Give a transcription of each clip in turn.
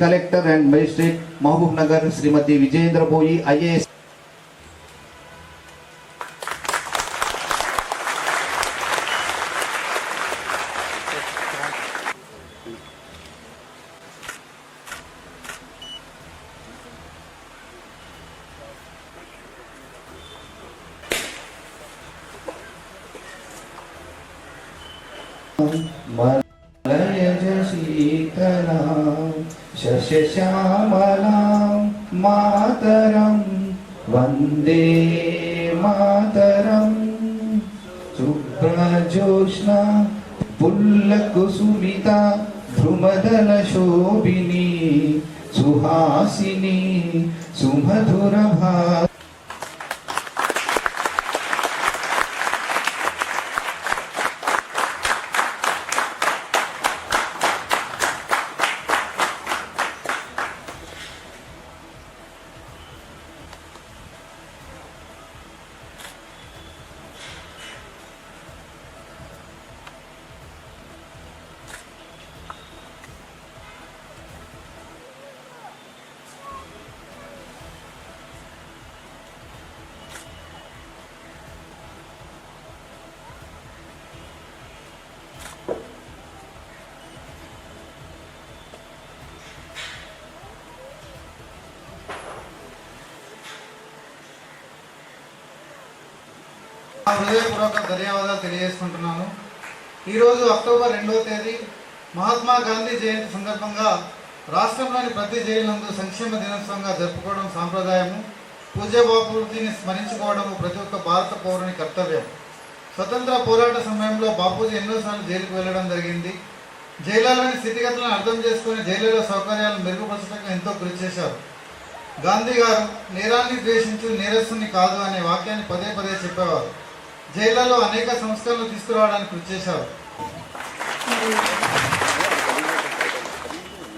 Collector and Magistrate, Mahbubnagar, Srimati Vijayendra Boyi, IAS. शशश्यामलां मातरं वन्दे मातरं शुभ्रजोत्स्ना पुल्लकुसुमिता ध्रुमदलशोभिनी सुहासिनी सुमधुरभा హృదయపూర్వక ధన్యవాదాలు తెలియజేసుకుంటున్నాను. ఈరోజు అక్టోబర్ 2వ తేదీ మహాత్మా గాంధీ జయంతి సందర్భంగా రాష్ట్రంలోని ప్రతి జైలు నందు సంక్షేమ దినోత్సవంగా జరుపుకోవడం సాంప్రదాయము. పూజ్య బాపూజీని స్మరించుకోవడం ప్రతి ఒక్క భారత పౌరుని కర్తవ్యం. స్వతంత్ర పోరాట సమయంలో బాపూజీ ఎన్నోసార్లు జైలుకు వెళ్ళడం జరిగింది. జైళ్లలోని స్థితిగతులను అర్థం చేసుకుని జైలులో సౌకర్యాలను మెరుగుపరచడానికి ఎంతో కృషి చేశారు. గాంధీ గారు నేరాన్ని ద్వేషించు నేరస్తుని కాదు అనే వాక్యాన్ని పదే పదే చెప్పేవారు. జైళ్లలో అనేక సంస్కరణలు తీసుకురావడానికి కృషి చేశారు.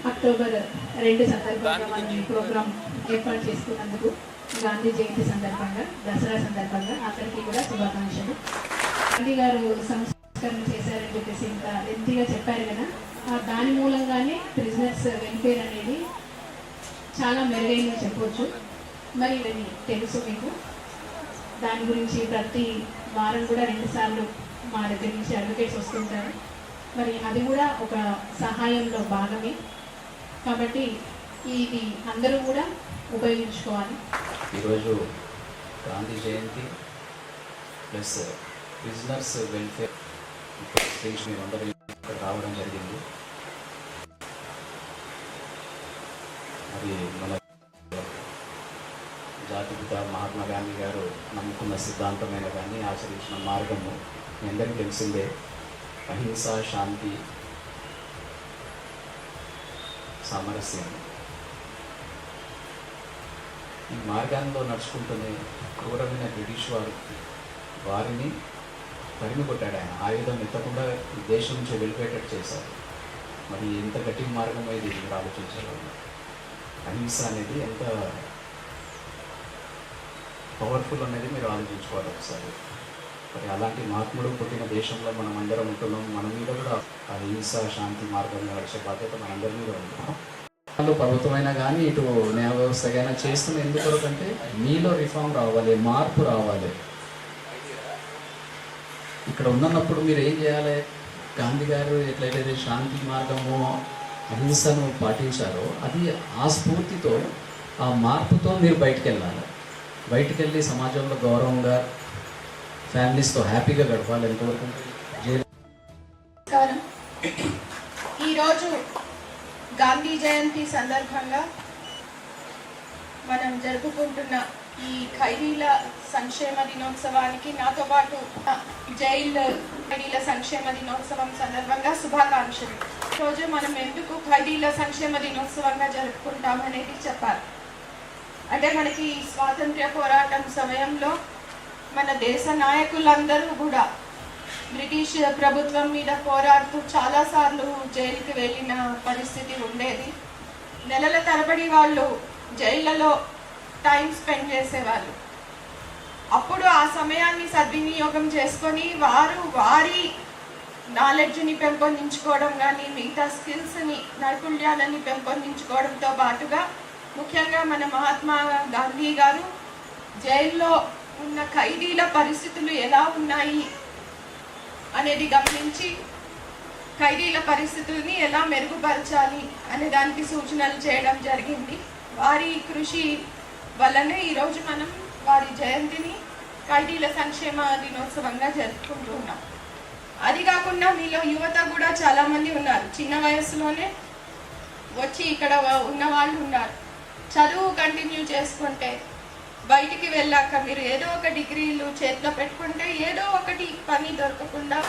అక్టోబర్ 2 సందర్భంగా మనం ఈ ప్రోగ్రాం ఏర్పాటు చేసుకున్నందుకు గాంధీ జయంతి సందర్భంగా, దసరా సందర్భంగా అందరికీ కూడా శుభాకాంక్షలు. గాంధీ గారు సంస్కరణ చేశారని చెప్పేసి ఇంకా ఎంతగా చెప్పారు కదా, దాని మూలంగానే ప్రిజనర్స్ వెల్ఫేర్ అనేది చాలా మెరుగైందని చెప్పవచ్చు. మరి ఇవన్నీ తెలుసు మీకు. దాని గురించి ప్రతి వారం కూడా 2 సార్లు మా దగ్గర నుంచి అడ్వకేట్స్ వస్తుంటారు. మరి అది కూడా ఒక సహాయంలో భాగమే. కాబట్టి ఇది అందరూ కూడా ఉపయోగించుకోవాలి. ఈరోజు గాంధీ జయంతి ప్లస్ బిజినెస్ వెల్ఫేర్ గురించి మేమందరూ ఇక్కడ రావడం జరిగింది. అది మన జాతిపిత మహాత్మా గాంధీ గారు నమ్ముకున్న సిద్ధాంతమైన కానీ ఆచరించిన మార్గము మీ అందరికీ తెలిసిందే. అహింస, శాంతి, సామరస్యం. ఈ మార్గాల్లో నడుచుకుంటూనే క్రూరమైన బ్రిటిష్ వారిని తరిమి కొట్టాడు ఆయన. ఆయుధం ఎత్తకుండా ఈ దేశం నుంచి వెళ్ళిపోయేటట్టు చేశారు. మరి ఎంత గట్టి మార్గం ఇది మీరు ఆలోచించారు. అహింస అనేది ఎంత పవర్ఫుల్ అనేది మీరు ఆలోచించుకోవాలి ఒకసారి. మరి అలాంటి మహాత్ముడు పుట్టిన దేశంలో మనం అందరం ఉంటున్నాం. మన మీద కూడా అహింస, శాంతి మార్గంలో నడిచే బాధ్యత మనందరి మీద ఉంటున్నాం. ప్రభుత్వమైనా కానీ ఇటు న్యాయ వ్యవస్థకైనా చేస్తున్న ఎందుకంటే మీలో రిఫార్మ్ రావాలి, మార్పు రావాలి. ఇక్కడ ఉన్నప్పుడు మీరు ఏం చేయాలి? గాంధీ గారు ఎట్లయితే శాంతి మార్గము, అహింసను పాటించారో అది ఆ స్ఫూర్తితో, ఆ మార్పుతో మీరు బయటికి వెళ్ళాలి. బయటికి వెళ్ళి సమాజంలో గౌరవంగా ఫ్యామిలీస్తో హ్యాపీగా గడపాలని కోరుకుంటున్నాను. ఈరోజు గాంధీ జయంతి సందర్భంగా మనం జరుపుకుంటున్న ఈ ఖైదీల సంక్షేమ దినోత్సవానికి నాతో పాటు జైలు ఖైదీల సంక్షేమ దినోత్సవం సందర్భంగా శుభాకాంక్షలు. రోజు మనం ఎందుకు ఖైదీల సంక్షేమ దినోత్సవంగా జరుపుకుంటామనేది చెప్పాలి. అంటే మనకి స్వాతంత్ర్య పోరాటం సమయంలో మన దేశ నాయకులందరూ కూడా బ్రిటిష్ ప్రభుత్వం మీద పోరాడుతూ చాలాసార్లు జైలుకి వెళ్ళిన పరిస్థితి ఉండేది. నెలల తరబడి వాళ్ళు జైళ్ళలో టైం స్పెండ్ చేసేవాళ్ళు. అప్పుడు ఆ సమయాన్ని సద్వినియోగం చేసుకొని వారు వారి నాలెడ్జ్ని పెంపొందించుకోవడం కానీ మిగతా స్కిల్స్ని నైపుణ్యాలని పెంపొందించుకోవడంతో పాటుగా ముఖ్యంగా మన మహాత్మా గాంధీ గారు జైల్లో ఉన్న ఖైదీల పరిస్థితులు ఎలా ఉన్నాయి అనేది గమనించి ఖైదీల పరిస్థితుల్ని ఎలా మెరుగుపరచాలి అనే దానికి సూచనలు చేయడం జరిగింది. వారి కృషి వల్లనే ఈరోజు మనం వారి జయంతిని ఖైదీల సంక్షేమ దినోత్సవంగా జరుపుకుంటున్నాం. అది కాకుండా మీలో యువత కూడా చాలామంది ఉన్నారు, చిన్న వయసులోనే వచ్చి ఇక్కడ ఉన్న వాళ్ళు ఉన్నారు. చదువు కంటిన్యూ చేసుకుంటే బయటికి వెళ్ళాక మీరు ఏదో ఒక డిగ్రీలు చేతిలో పెట్టుకుంటే ఏదో ఒకటి పని దొరకకుండా